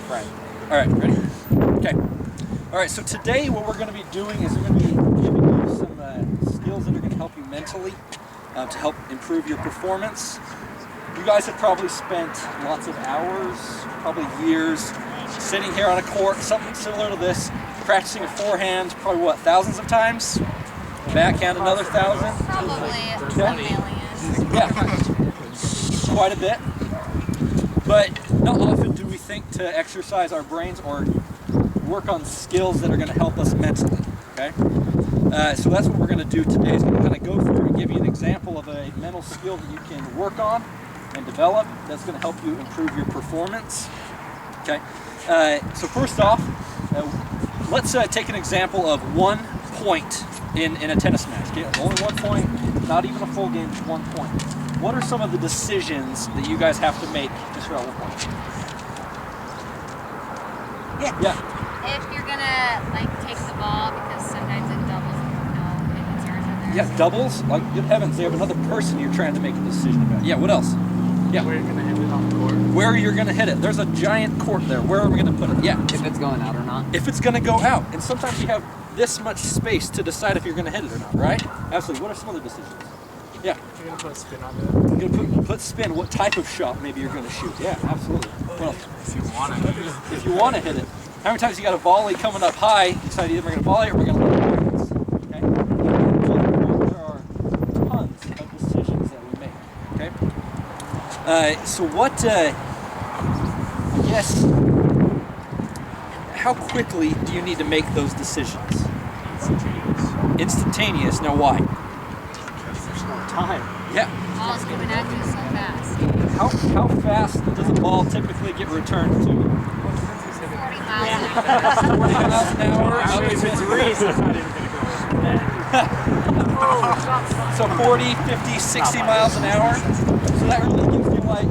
Right. All right, ready? Okay. All right, so today what we're going to be doing is we're going to be giving you some skills that are going to help you mentally to help improve your performance. You guys have probably spent lots of hours, probably years, sitting here on a court, something similar to this, practicing a forehand, probably what, thousands of times? Backhand another 1,000? Probably a Okay. million. Yeah, quite a bit. But not often do we think to exercise our brains or work on skills that are going to help us mentally, okay? So that's what we're going to do today, is going to kind of go through and give you an example of a mental skill that you can work on and develop that's going to help you improve your performance, okay? So first off, let's take an example of 1 point in a tennis match, okay? Only 1 point, not even a full game, just 1 point. What are some of the decisions that you guys have to make just for 1 point? Yeah. If you're gonna take the ball, because sometimes it doubles and if it's yours or theirs. Yeah, doubles? Like, good heavens, they have another person you're trying to make a decision about. Yeah, what else? Yeah. Where you're going to hit it on the court. Where you're going to hit it. There's a giant court there. Where are we going to put it? Yeah. If it's going out or not. If it's going to go out. And sometimes you have this much space to decide if you're going to hit it or not, right? Absolutely. What are some other decisions? Yeah. You're going to put a spin on it. You're going to put spin. What type of shot maybe you're going to shoot? Yeah, absolutely. What else? If you want to hit it. If you want to hit it. How many times you got a volley coming up high, you decide either we're going to volley or we're going to let it bounce. Okay? There are tons of decisions that we make. Okay? So what, I guess, how quickly do you need to make those decisions? Instantaneous. Now why? Because there's no time. Yeah. Ball's coming at you so fast. How fast does a ball typically get returned to? 40 miles an 40 miles an hour? Actually, if it's race, it's not even going to go. So 40, 50, 60 miles an hour. So that really gives you like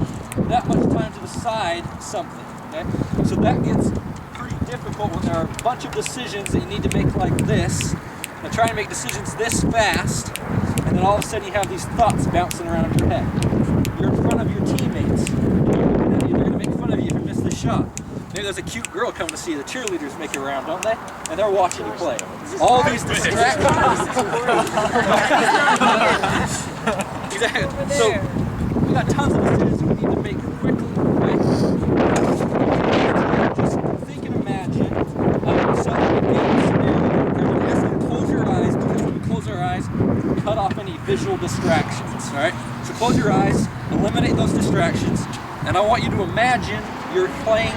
that much time to decide something. Okay? So that gets pretty difficult when there are a bunch of decisions that you need to make like this. Now try and make decisions this fast, and then all of a sudden you have these thoughts bouncing around in your head. You're in front of your teammates. They're going to make fun of you if you miss the shot. Maybe there's a cute girl coming to see the cheerleaders make it around, don't they? And they're watching you play. All these distractions. Exactly. So we got tons of decisions we need to make quickly, right? Just think and imagine yourself in a game scenario. Everybody has to close your eyes, because when we close our eyes, we cut off any visual distractions, all right? So close your eyes, eliminate those distractions, and I want you to imagine you're playing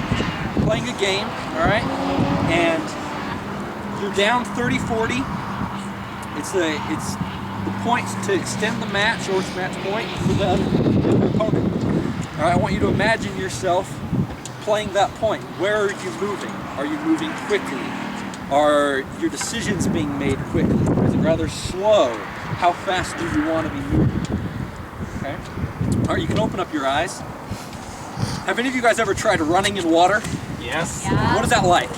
a game, all right, and you're down 30-40. It's the points to extend the match, or it's match point for the other opponent. All right, I want you to imagine yourself playing that point. Where are you moving? Are you moving quickly? Are your decisions being made quickly? Is it rather slow? How fast do you want to be moving? Okay. All right, you can open up your eyes. Have any of you guys ever tried running in water? Yes. Yeah. What is that like?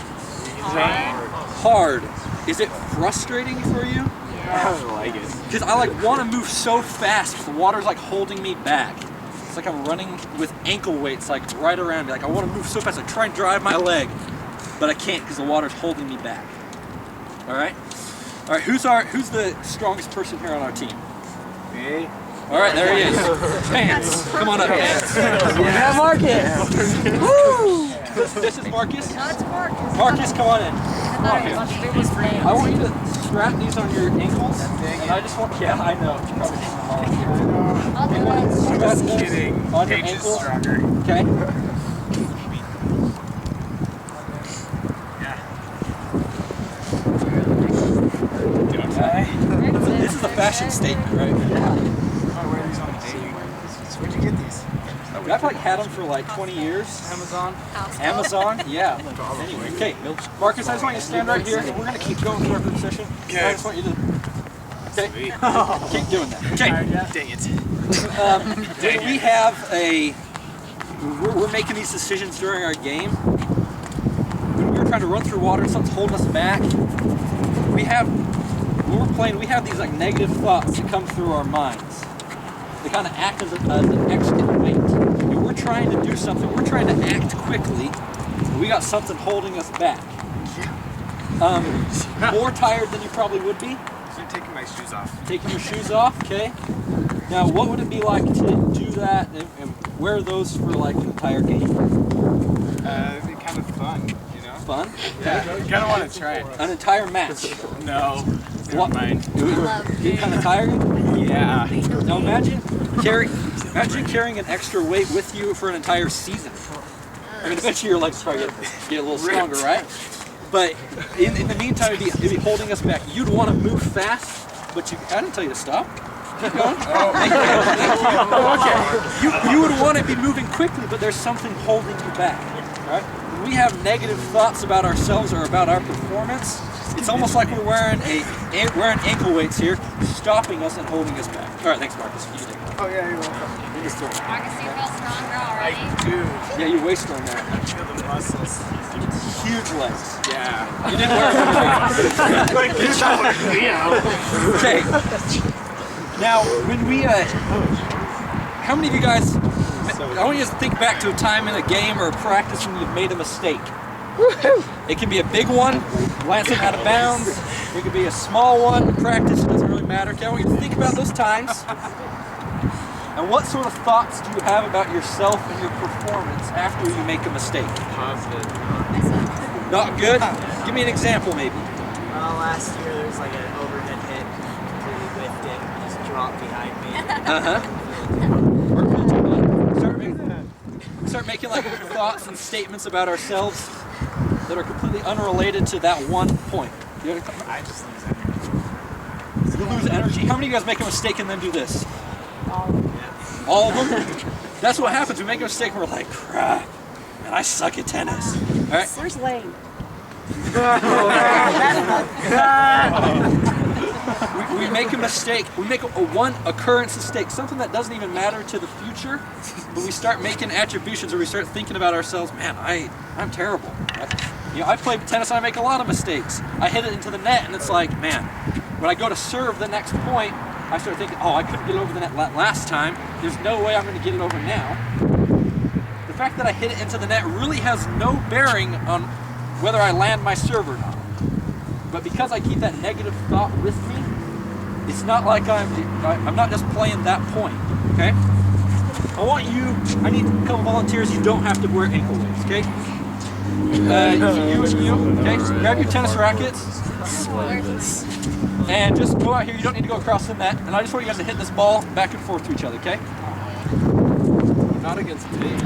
Hard. Hard. Is it frustrating for you? I don't like it. Because I want to move so fast, but the water's like holding me back. It's like I'm running with ankle weights like right around me. Like I want to move so fast, I try and drive my leg, but I can't because the water's holding me back. All right? All right, who's the strongest person here on our team? Me? All right, there he is. Pants. Come on up, Pants. Yeah, Marcus! Woo! This is Marcus. No, it's Marcus. Marcus, come on in. I I want you to strap these on your ankles, and I just want, yeah, I know. You probably need them all. I'll do it. Strap Just those kidding. on your Paige is ankles. stronger. Okay. Okay. This is a fashion statement, right? I wear these on a daily basis. Where'd you get these? I've like had them for like 20 years. Amazon? Amazon, yeah. Anyway, okay, Marcus, I just want you to stand right here. We're gonna keep going through our group session. Okay. I just want you to, okay, keep doing that. Okay. Dang it. When we have we're making these decisions during our game. When we're trying to run through water and something's holding us back, when we're playing, we have these like negative thoughts that come through our minds. They kind of act as an extra weight. And we're trying to do something, we're trying to act quickly, We got something holding us back. More tired than you probably would be. I'm taking my shoes off. Taking your shoes off, okay? Now, what would it be like to do that and wear those for like an entire game? It'd be kind of fun, you know? Fun? Yeah, you gotta want to try it. An entire match. No, What? never mind. Get kind of tired? Yeah. Now imagine carrying an extra weight with you for an entire season. I mean, eventually your legs probably get a little stronger, right? But in the meantime, it'd be holding us back. You'd want to move fast, but I didn't tell you to stop. Keep going. You would want to be moving quickly, but there's something holding you back. Right? When we have negative thoughts about ourselves or about our performance, it's almost like we're wearing ankle weights here, stopping us and holding us back. All right, thanks, Marcus. You did it. Oh yeah, you're welcome. You just throw it. Marcus, you feel stronger already? I do. Yeah, you're way strong there. I feel the muscles. Huge legs. Yeah. You didn't wear it. Okay. Now, when we, how many of you guys, I want you to think back to a time in a game or a practice when you've made a mistake. It can be a big one, glancing out of bounds. It could be a small one, practice, it doesn't really matter. Okay, I want you to think about those times. And what sort of thoughts do you have about yourself and your performance after you make a mistake? Positive. Not good? Give me an example, maybe. Last year there was like an overhead hit, completely lifting, just dropped behind me. Start making like thoughts and statements about ourselves that are completely unrelated to that one point. I just lose energy. You lose energy. How many of you guys make a mistake and then do this? All of them? That's what happens. We make a mistake and we're like, crap, man, I suck at tennis. All right? Where's Lane? We make a mistake. We make a one occurrence mistake, something that doesn't even matter to the future, but we start making attributions or we start thinking about ourselves, man, I'm terrible. I play tennis and I make a lot of mistakes. I hit it into the net and it's like, man, when I go to serve the next point, I start thinking, oh, I couldn't get it over the net last time. There's no way I'm going to get it over now. The fact that I hit it into the net really has no bearing on whether I land my serve or not. But because I keep that negative thought with me, it's not like I'm not just playing that point, okay? I need a couple volunteers. You don't have to wear ankle weights, okay? You and you, okay? Just grab your tennis rackets and just go out here. You don't need to go across the net. And I just want you guys to hit this ball back and forth to each other, okay? Not against me.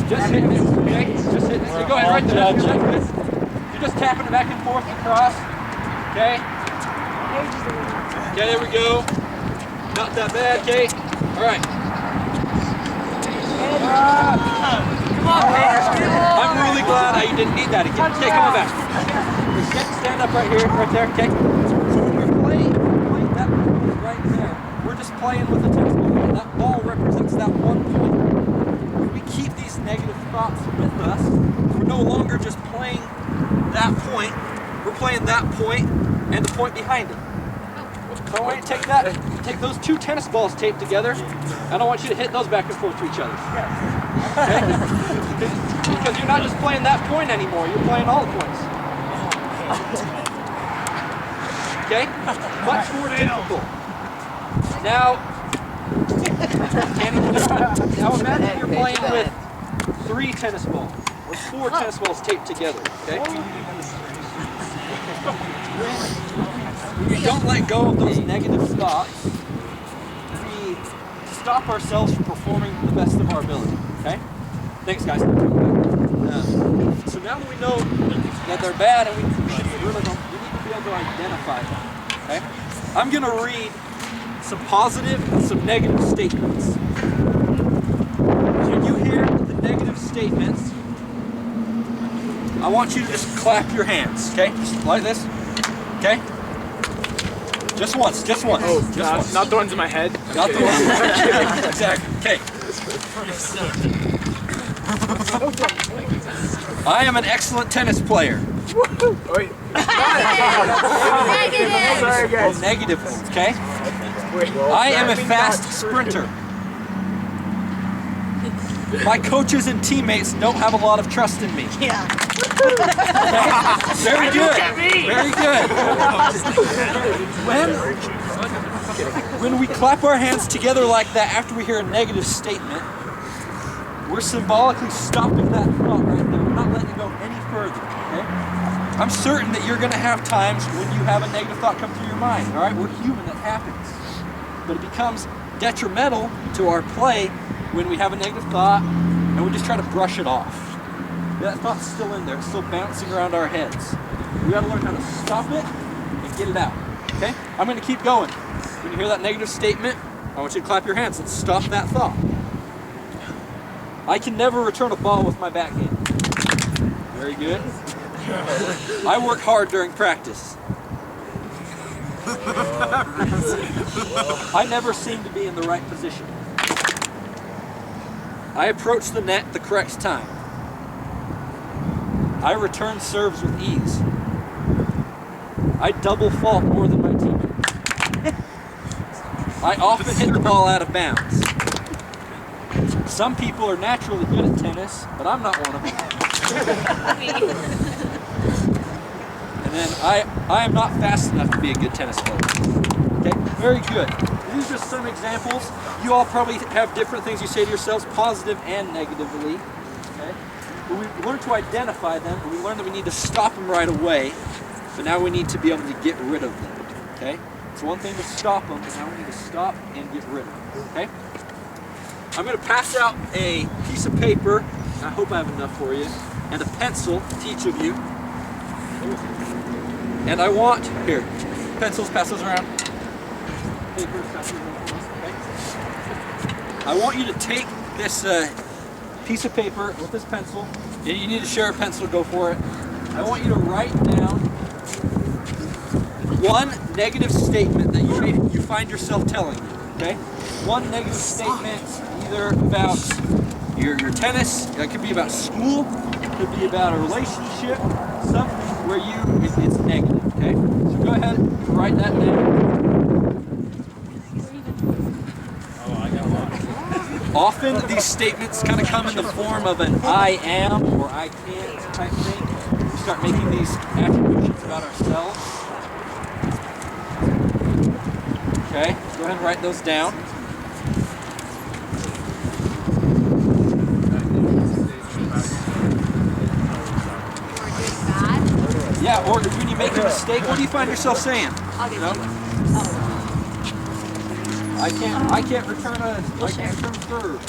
Just hitting it, okay? Just hitting it. So go ahead right there. You're just tapping it back and forth across, okay? Okay, there we go. Not that bad, okay? All right. I'm really glad you didn't need that again. Okay, come on back. Stand up right here, right there, okay? So when we're playing that point right there, we're just playing with the tennis ball. That ball represents that one point. When we keep these negative thoughts with us, we're no longer just playing that point, we're playing that point and the point behind it. So I want you to take those two tennis balls taped together, and I want you to hit those back and forth to each other. Okay? Because you're not just playing that point anymore, you're playing all the points. Okay? Much more difficult. Now imagine you're playing with 3 tennis balls, or 4 tennis balls taped together, okay? When we don't let go of those negative thoughts, we stop ourselves from performing the best of our ability, okay? Thanks, guys. So now that we know that they're bad and we need to be able to identify them, okay? I'm going to read some positive and some negative statements. When you hear the negative statements, I want you to just clap your hands, okay? Just like this, okay? Just once, just once. Oh, just once. not the ones in my head? Not the ones. Exactly, okay. I am an excellent tennis player. Wait. Negative. Sorry, guys. Negative ones, okay? Wait, I am a fast sprinter. my coaches and teammates don't have a lot of trust in me. Yeah. Very good. Very good. When we clap our hands together like that after we hear a negative statement, we're symbolically stopping that thought right there. We're not letting it go any further. Okay? I'm certain that you're going to have times when you have a negative thought come through your mind. All right, we're human. That happens. But it becomes detrimental to our play when we have a negative thought and we just try to brush it off. That thought's still in there. It's still bouncing around our heads. We got to learn how to stop it and get it out. Okay? I'm going to keep going. When you hear that negative statement, I want you to clap your hands. Let's stop that thought. I can never return a ball with my backhand. Very good. I work hard during practice. I never seem to be in the right position. I approach the net the correct time. I return serves with ease. I double fault more than my teammate. I often hit the ball out of bounds. Some people are naturally good at tennis, but I'm not one of them. And then I am not fast enough to be a good tennis player. Okay, very good. These are just some examples. You all probably have different things you say to yourselves, positive and negatively. Okay, but we learn to identify them, and we learn that we need to stop them right away. But now we need to be able to get rid of them. Okay, it's one thing to stop them, but now we need to stop and get rid of them. Okay. I'm going to pass out a piece of paper, I hope I have enough for you, and a pencil to each of you. And I want, here, pencils, pass those around. Paper, pass those around. Okay. I want you to take this piece of paper with this pencil. If you need to share a pencil, go for it. I want you to write down one negative statement that you find yourself telling. Okay? One negative statement, either about your tennis, it could be about school, it could be about a relationship, something where it's negative, okay? So go ahead and write that down. Oh, I got one. Often these statements kind of come in the form of an I am or I can't type thing. We start making these attributions about ourselves. Okay, go ahead and write those down. Yeah, or when you make a mistake, what do you find yourself saying? I'll give You know? you. I can't return a serve.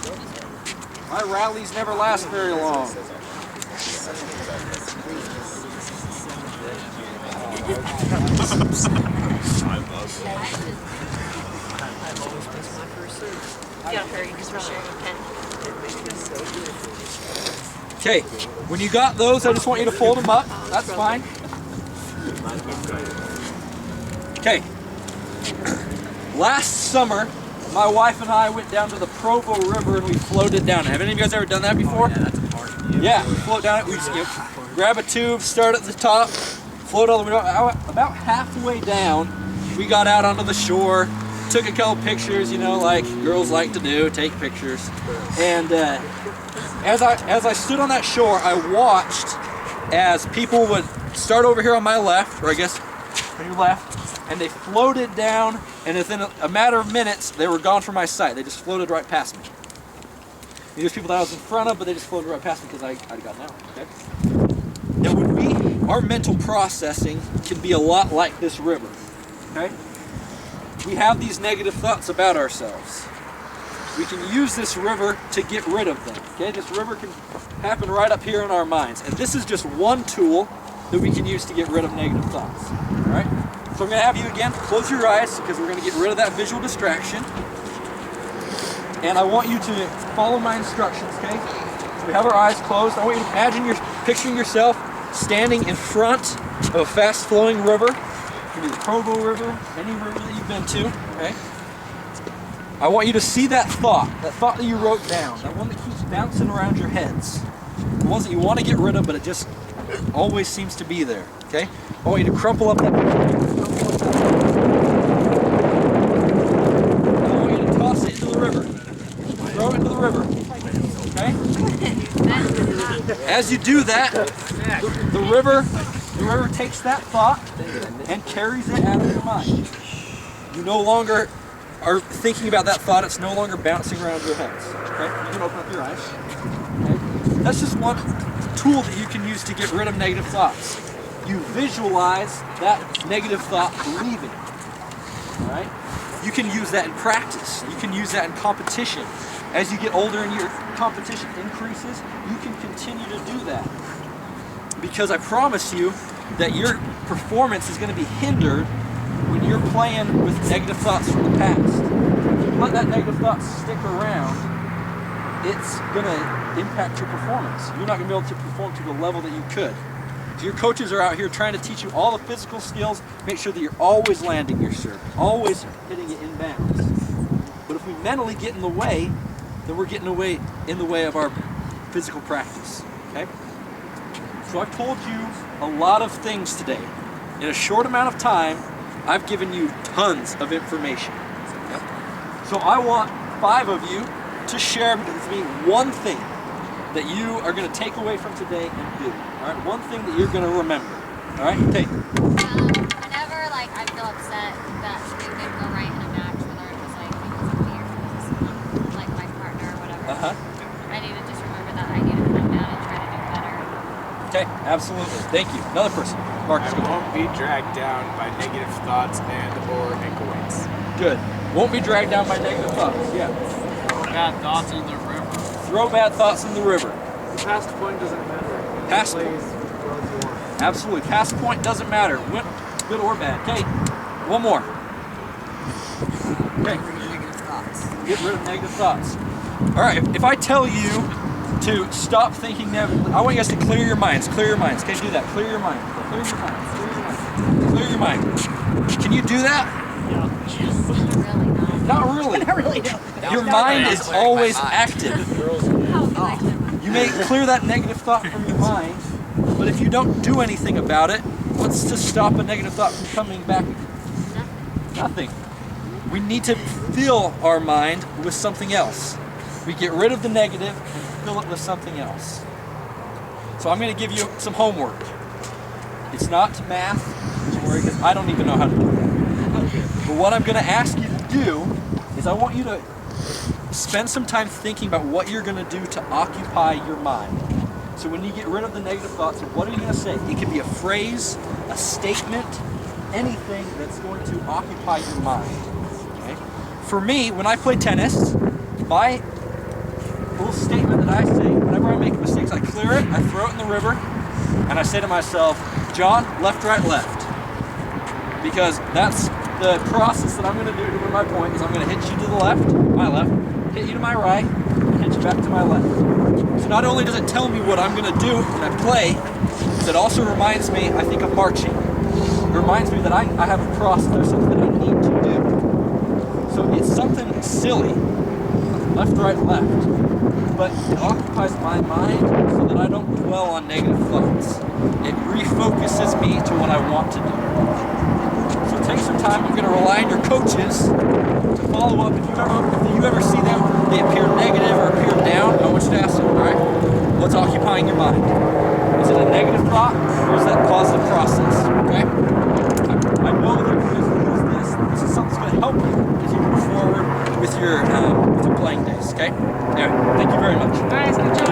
My rallies never last very long. You gotta hurry because we're sharing a pen. Okay, when you got those, I just want you to fold them up. That's fine. Okay. Last summer, my wife and I went down to the Provo River and we floated down it. Have any of you guys ever done that before? Yeah, that's a party. Yeah, we float down it. We just grab a tube, start at the top, float all the way down. About halfway down, we got out onto the shore, took a couple pictures, you know, like girls like to do, take pictures. And as I stood on that shore, I watched as people would start over here on my left, or I guess on your left, and they floated down, and within a matter of minutes, they were gone from my sight. They just floated right past me. These are people that I was in front of, but they just floated right past me because I'd gotten out. Okay? Now, our mental processing can be a lot like this river. Okay? We have these negative thoughts about ourselves. We can use this river to get rid of them. Okay? This river can happen right up here in our minds, and this is just one tool that we can use to get rid of negative thoughts. All right? So I'm going to have you again close your eyes because we're going to get rid of that visual distraction. And I want you to follow my instructions, okay? So we have our eyes closed. I want you to imagine you're picturing yourself standing in front of a fast-flowing river. It could be the Provo River, any river that you've been to, okay? I want you to see that thought that you wrote down, that one that keeps bouncing around your heads. The ones that you want to get rid of, but it just always seems to be there, okay? I want you to crumple up that picture. I want you to toss it into the river. Throw it into the river, okay? As you do that, the river takes that thought and carries it out of your mind. You no longer are thinking about that thought, it's no longer bouncing around your heads. Okay? You can open up your eyes. Okay? That's just one tool that you can use to get rid of negative thoughts. You visualize that negative thought leaving. Alright? You can use that in practice. You can use that in competition. As you get older and your competition increases, you can continue to do that. Because I promise you that your performance is going to be hindered when you're playing with negative thoughts from the past. If you let that negative thought stick around, it's going to impact your performance. You're not going to be able to perform to the level that you could. So your coaches are out here trying to teach you all the physical skills, make sure that you're always landing your serve, always hitting it in bounds. But if we mentally get in the way, then we're getting in the way of our physical practice. Okay? So I've told you a lot of things today. In a short amount of time, I've given you tons of information. Yep. So I want 5 of you to share with me one thing that you are going to take away from today and do. All right, one thing that you're going to remember. All right, take. Whenever I feel upset that something didn't go right in a match, whether it was because of me or because of someone, my partner or whatever. I need to just remember that I need to come down and try to do better. Okay, absolutely. Thank you. Another person. Marcus. I won't be dragged down by negative thoughts and/or ankle weights. Good. Won't be dragged down by negative thoughts. Yeah. Bad thoughts in the river. Throw bad thoughts in the river. The past point doesn't matter. Past Plays point. well as you want. Absolutely. Past point doesn't matter. Good or bad. Okay. One more. Okay. Get rid of negative thoughts. All right. If I tell you to stop thinking negatively, I want you guys to clear your minds. Clear your minds. Can you do that? Clear your mind. Clear your mind. Clear your mind. Clear your mind. Can you do that? Really not. Not really. Not really, no. Your mind is always active. How can I clear my You may clear that negative thought from your mind, but if you don't do anything about it, what's to stop a negative thought from coming back? Nothing. We need to fill our mind with something else. We get rid of the negative and fill it with something else. So I'm going to give you some homework. It's not math, don't worry, because I don't even know how to do that. But what I'm going to ask you to do is I want you to spend some time thinking about what you're going to do to occupy your mind. So when you get rid of the negative thoughts, what are you going to say? It could be a phrase, a statement, anything that's going to occupy your mind. Okay? For me, when I play tennis, my little statement that I say, whenever I make mistakes, I clear it, I throw it in the river, and I say to myself, John, left, right, left. Because that's the process that I'm going to do to win my point, is I'm going to hit you to the left, my left, hit you to my right, and hit you back to my left. So not only does it tell me what I'm going to do when I play, but it also reminds me, I think, of marching. It reminds me that I have a process, there's something that I need to do. So it's something silly, left, right, left, but it occupies my mind so that I don't dwell on negative thoughts. It refocuses me to what I want to do. So take some time. You're going to rely on your coaches to follow up. If you ever see them, they appear negative or appear down, I want you to ask them, all right, what's occupying your mind? Is it a negative thought or is that positive process? Okay? I know that if you use this is something that's going to help you as you move forward with your playing days. Okay? Anyway, thank you very much. Guys, good job.